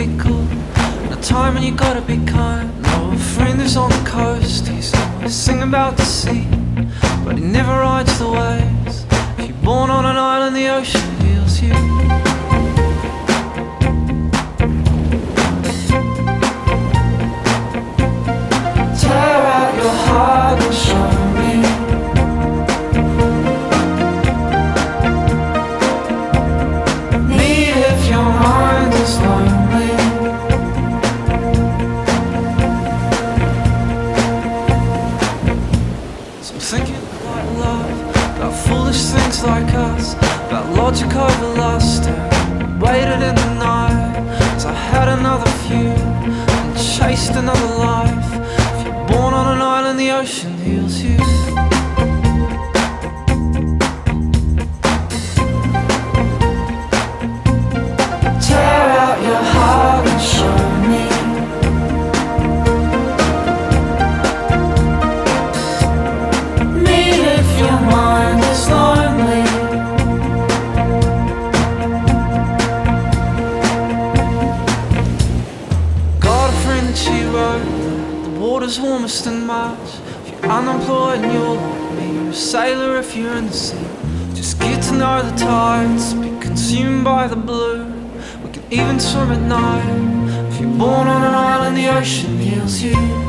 be cool, and a time when you gotta be kind. No, a friend who's on the coast, he's always singing about the sea, but he never rides the waves. If you're born on an island, the ocean heals you. Tear out your heart and show me. Meet if your mind is lonely. So I'm thinking about love, about foolish things like us, about logic over lust, and waited in the night as I had another view and chased another life. Born on an island, the ocean heals you. Tear out your heart and show me. Meet if your mind is lonely. Got a friend that she wrote, water's warmest in March. If you're unemployed and you're like me, you're a sailor if you're in the sea. Just get to know the tides, be consumed by the blue. We can even swim at night. If you're born on an island, the ocean heals you.